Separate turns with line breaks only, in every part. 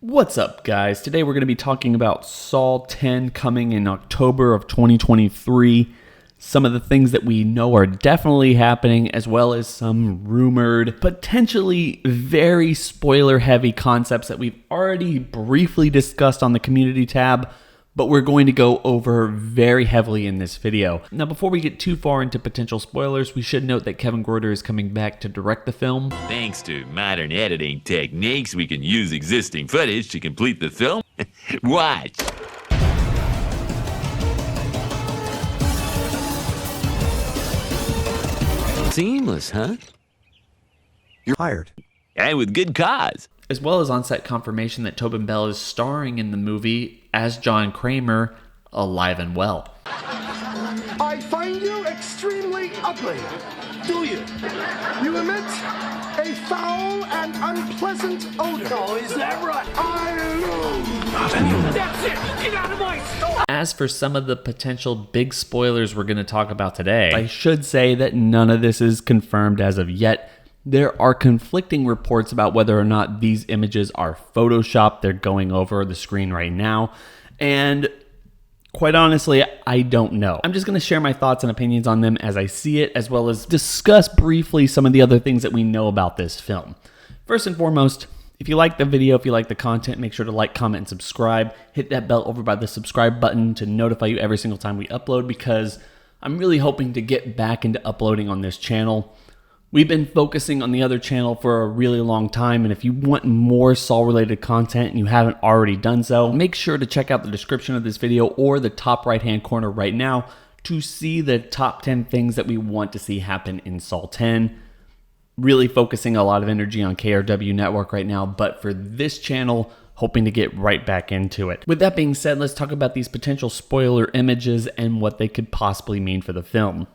What's up, guys? Today we're going to be talking about Saw 10 coming in October of 2023. Some of the things that we know are definitely happening, as well as some rumored, potentially very spoiler-heavy concepts that we've already briefly discussed on the community tab, but we're going to go over very heavily in this video. Now, before we get too far into potential spoilers, we should note that Kevin Gorder is coming back to direct the film.
Thanks to modern editing techniques, we can use existing footage to complete the film. Watch. Seamless, huh?
You're hired.
And with good cause.
As well as on-set confirmation that Tobin Bell is starring in the movie as John Kramer, alive and well.
I find you extremely ugly. Do you? You emit a foul and unpleasant odor. Oh, is that right? I lose.
Not anymore.
That's it. Get out of my store.
As for some of the potential big spoilers we're going to talk about today, I should say that none of this is confirmed as of yet. There are conflicting reports about whether or not these images are Photoshopped. They're going over the screen right now. And quite honestly, I don't know. I'm just going to share my thoughts and opinions on them as I see it, as well as discuss briefly some of the other things that we know about this film. First and foremost, if you like the video, if you like the content, make sure to like, comment, and subscribe. Hit that bell over by the subscribe button to notify you every single time we upload, because I'm really hoping to get back into uploading on this channel. We've been focusing on the other channel for a really long time, and if you want more Saw-related content and you haven't already done so, make sure to check out the description of this video or the top right-hand corner right now to see the top 10 things that we want to see happen in Saw 10. Really focusing a lot of energy on KRW Network right now, but for this channel, hoping to get right back into it. With that being said, let's talk about these potential spoiler images and what they could possibly mean for the film.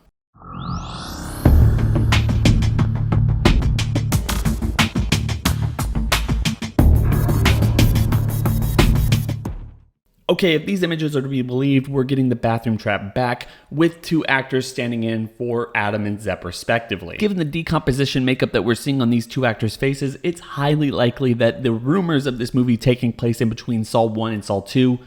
Okay, if these images are to be believed, we're getting the bathroom trap back with two actors standing in for Adam and Zep respectively. Given the decomposition makeup that we're seeing on these two actors' faces, it's highly likely that the rumors of this movie taking place in between Saw 1 and Saw 2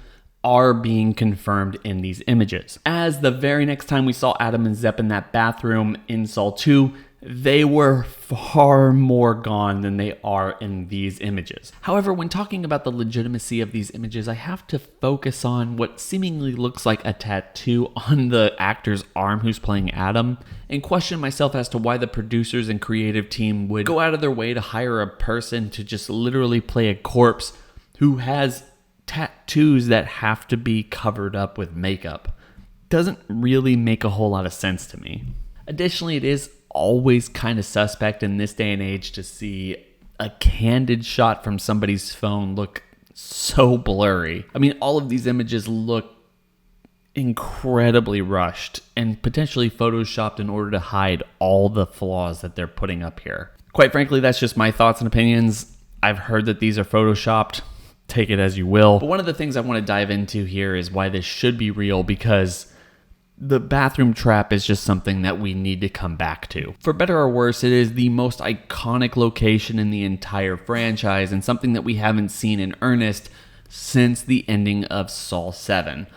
are being confirmed in these images. As the very next time we saw Adam and Zep in that bathroom in Saw 2, they were far more gone than they are in these images. However, when talking about the legitimacy of these images, I have to focus on what seemingly looks like a tattoo on the actor's arm who's playing Adam, and question myself as to why the producers and creative team would go out of their way to hire a person to just literally play a corpse who has tattoos that have to be covered up with makeup. Doesn't really make a whole lot of sense to me. Additionally, it is always kind of suspect in this day and age to see a candid shot from somebody's phone look so blurry. I mean, all of these images look incredibly rushed and potentially photoshopped in order to hide all the flaws that they're putting up here. Quite frankly, that's just my thoughts and opinions. I've heard that these are photoshopped. Take it as you will. But one of the things I want to dive into here is why this should be real, because the bathroom trap is just something that we need to come back to. For better or worse, it is the most iconic location in the entire franchise and something that we haven't seen in earnest since the ending of Saw 7.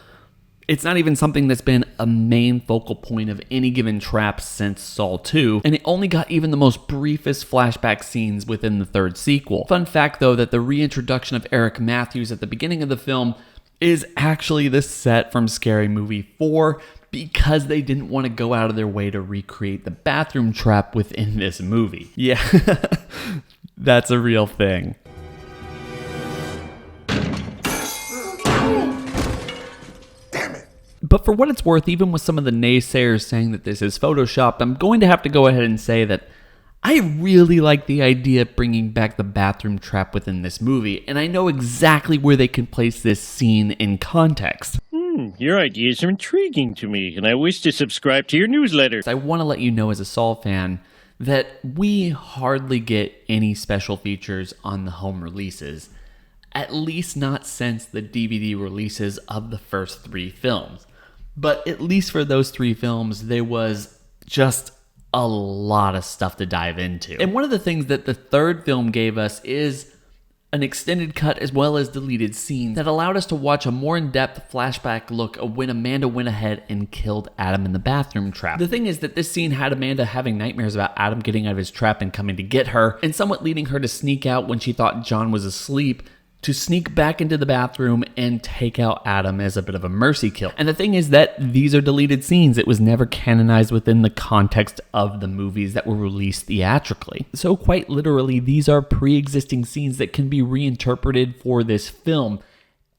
It's not even something that's been a main focal point of any given trap since Saw 2, and it only got even the most briefest flashback scenes within the third sequel. Fun fact though, that the reintroduction of Eric Matthews at the beginning of the film is actually the set from Scary Movie 4, because they didn't want to go out of their way to recreate the bathroom trap within this movie. Yeah, that's a real thing.
Damn it.
But for what it's worth, even with some of the naysayers saying that this is photoshopped, I'm going to have to go ahead and say that I really like the idea of bringing back the bathroom trap within this movie, and I know exactly where they can place this scene in context.
Your ideas are intriguing to me, and I wish to subscribe to your newsletter.
I want to let you know as a Saw fan that we hardly get any special features on the home releases, at least not since the DVD releases of the first 3 films. But at least for those 3 films, there was just a lot of stuff to dive into. And one of the things that the third film gave us is an extended cut as well as deleted scenes that allowed us to watch a more in-depth flashback look of when Amanda went ahead and killed Adam in the bathroom trap. The thing is that this scene had Amanda having nightmares about Adam getting out of his trap and coming to get her, and somewhat leading her to sneak out when she thought John was asleep, to sneak back into the bathroom and take out Adam as a bit of a mercy kill. And the thing is that these are deleted scenes. It was never canonized within the context of the movies that were released theatrically. So quite literally, these are pre-existing scenes that can be reinterpreted for this film,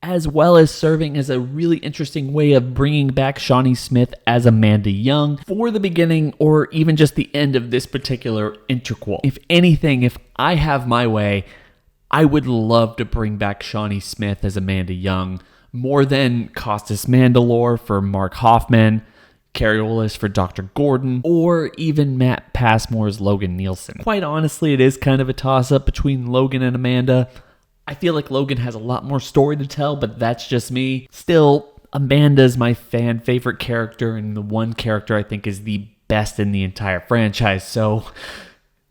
as well as serving as a really interesting way of bringing back Shawnee Smith as Amanda Young for the beginning or even just the end of this particular interquel. If anything, if I have my way, I would love to bring back Shawnee Smith as Amanda Young more than Costas Mandylor for Mark Hoffman, Carrie Ellis for Dr. Gordon, or even Matt Passmore's Logan Nielsen. Quite honestly, it is kind of a toss-up between Logan and Amanda. I feel like Logan has a lot more story to tell, but that's just me. Still, Amanda's my fan favorite character and the one character I think is the best in the entire franchise, so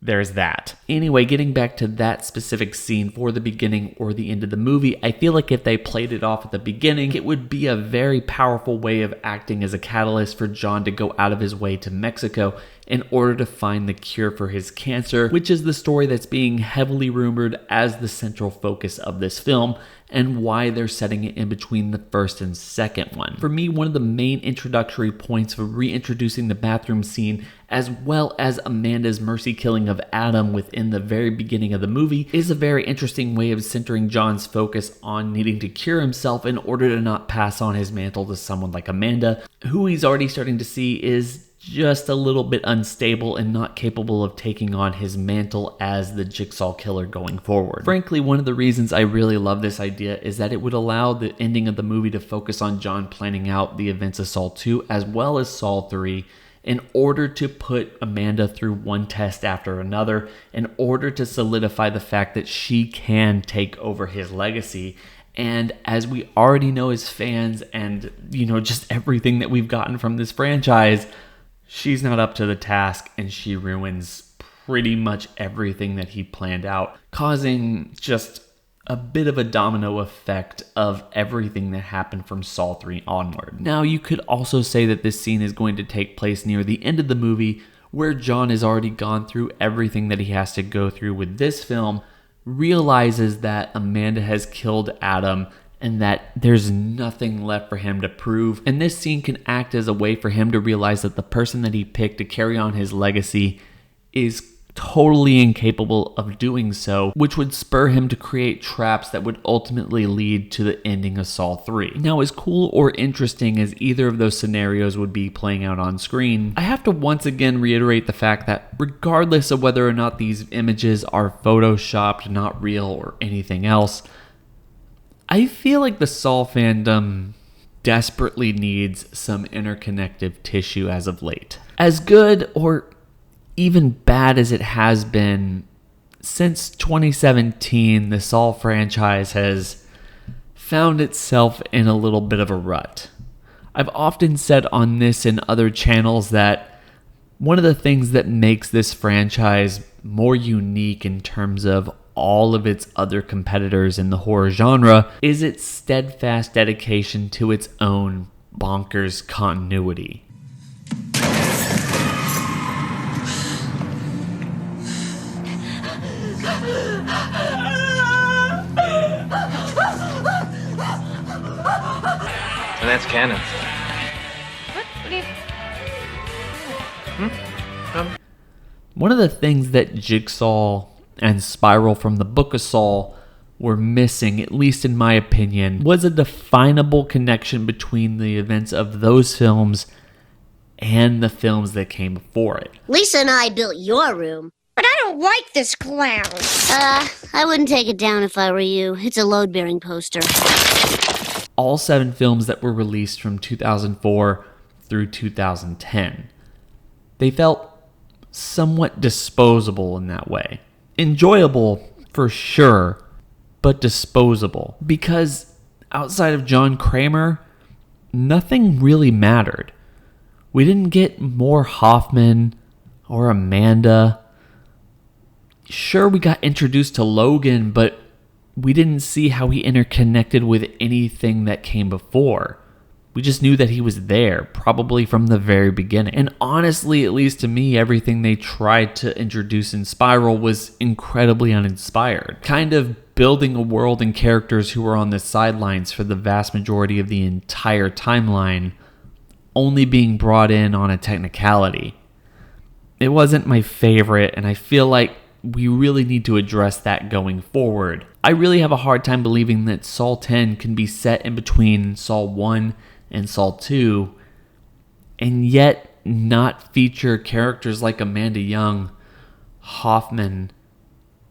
there's that. Anyway, getting back to that specific scene for the beginning or the end of the movie, I feel like if they played it off at the beginning, it would be a very powerful way of acting as a catalyst for John to go out of his way to Mexico in order to find the cure for his cancer, which is the story that's being heavily rumored as the central focus of this film, and why they're setting it in between the first and second one. For me, one of the main introductory points for reintroducing the bathroom scene, as well as Amanda's mercy killing of Adam within the very beginning of the movie, is a very interesting way of centering John's focus on needing to cure himself in order to not pass on his mantle to someone like Amanda, who he's already starting to see is just a little bit unstable and not capable of taking on his mantle as the Jigsaw Killer going forward. Frankly, one of the reasons I really love this idea is that it would allow the ending of the movie to focus on John planning out the events of Saw 2 as well as Saw 3 in order to put Amanda through one test after another, in order to solidify the fact that she can take over his legacy. And as we already know as fans and, just everything that we've gotten from this franchise, she's not up to the task and she ruins pretty much everything that he planned out, causing just a bit of a domino effect of everything that happened from Saw 3 onward. Now, you could also say that this scene is going to take place near the end of the movie, where John has already gone through everything that he has to go through with this film, realizes that Amanda has killed Adam, and that there's nothing left for him to prove. And this scene can act as a way for him to realize that the person that he picked to carry on his legacy is totally incapable of doing so, which would spur him to create traps that would ultimately lead to the ending of Saw 3. Now, as cool or interesting as either of those scenarios would be playing out on screen, I have to once again reiterate the fact that regardless of whether or not these images are photoshopped, not real, or anything else, I feel like the Saw fandom desperately needs some interconnective tissue as of late. As good or even bad as it has been, since 2017, the Saw franchise has found itself in a little bit of a rut. I've often said on this and other channels that one of the things that makes this franchise more unique in terms of all of its other competitors in the horror genre is its steadfast dedication to its own bonkers continuity.
And that's canon.
One of the things that Jigsaw and Spiral from the Book of Saw were missing, at least in my opinion, was a definable connection between the events of those films and the films that came before it.
Lisa and I built your room.
But I don't like this clown.
I wouldn't take it down if I were you. It's a load-bearing poster.
All 7 films that were released from 2004 through 2010. They felt somewhat disposable in that way. Enjoyable for sure, but disposable. Because outside of John Kramer, nothing really mattered. We didn't get more Hoffman or Amanda. Sure, we got introduced to Logan, but we didn't see how he interconnected with anything that came before. We just knew that he was there, probably from the very beginning. And honestly, at least to me, everything they tried to introduce in Spiral was incredibly uninspired. Kind of building a world and characters who were on the sidelines for the vast majority of the entire timeline, only being brought in on a technicality. It wasn't my favorite, and I feel like we really need to address that going forward. I really have a hard time believing that Saw 10 can be set in between Saw 1 and Saw 2, and yet not feature characters like Amanda Young, Hoffman,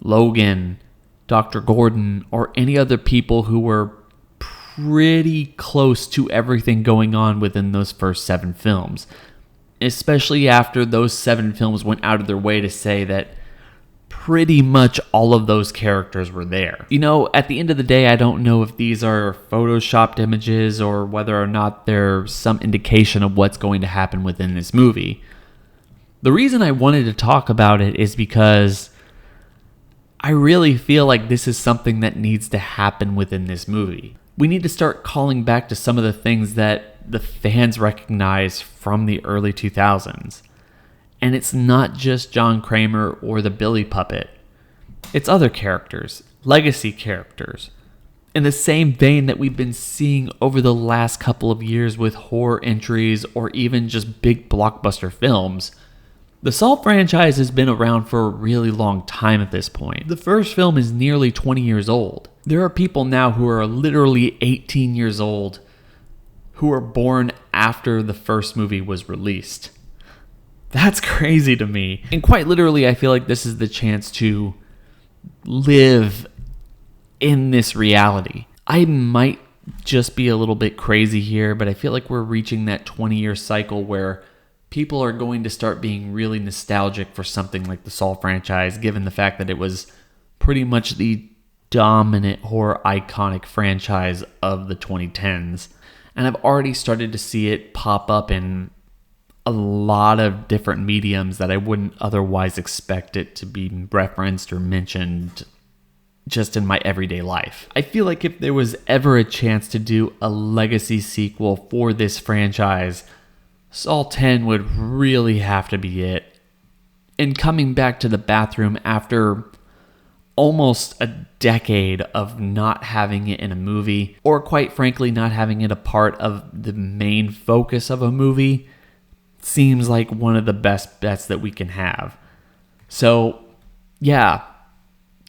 Logan, Dr. Gordon, or any other people who were pretty close to everything going on within those first 7 films. Especially after those 7 films went out of their way to say that pretty much all of those characters were there. You know, at the end of the day, I don't know if these are photoshopped images or whether or not they're some indication of what's going to happen within this movie. The reason I wanted to talk about it is because I really feel like this is something that needs to happen within this movie. We need to start calling back to some of the things that the fans recognize from the early 2000s. And it's not just John Kramer or the Billy Puppet. It's other characters, legacy characters, in the same vein that we've been seeing over the last couple of years with horror entries or even just big blockbuster films. The Saw franchise has been around for a really long time at this point. The first film is nearly 20 years old. There are people now who are literally 18 years old who were born after the first movie was released. That's crazy to me. And quite literally, I feel like this is the chance to live in this reality. I might just be a little bit crazy here, but I feel like we're reaching that 20-year cycle where people are going to start being really nostalgic for something like the Saw franchise, given the fact that it was pretty much the dominant horror iconic franchise of the 2010s. And I've already started to see it pop up in a lot of different mediums that I wouldn't otherwise expect it to be referenced or mentioned just in my everyday life. I feel like if there was ever a chance to do a legacy sequel for this franchise, Saw 10 would really have to be it. And coming back to the bathroom after almost a decade of not having it in a movie, or quite frankly not having it a part of the main focus of a movie, seems like one of the best bets that we can have. So, yeah,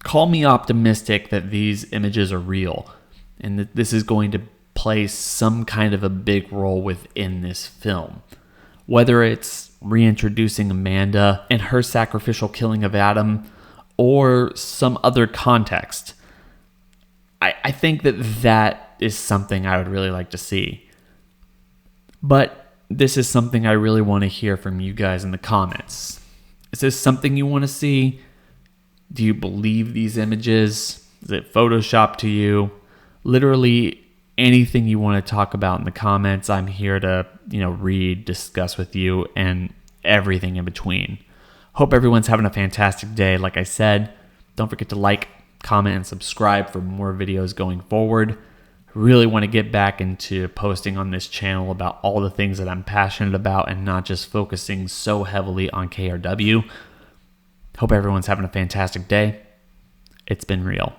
call me optimistic that these images are real and that this is going to play some kind of a big role within this film. Whether it's reintroducing Amanda and her sacrificial killing of Adam or some other context, I think that is something I would really like to see. But this is something I really want to hear from you guys in the comments. Is this something you want to see? Do you believe these images? Is it Photoshopped to you? Literally anything you want to talk about in the comments, I'm here to, read, discuss with you, and everything in between. Hope everyone's having a fantastic day. Like I said, don't forget to like, comment, and subscribe for more videos going forward. Really want to get back into posting on this channel about all the things that I'm passionate about and not just focusing so heavily on KRW. Hope everyone's having a fantastic day. It's been real.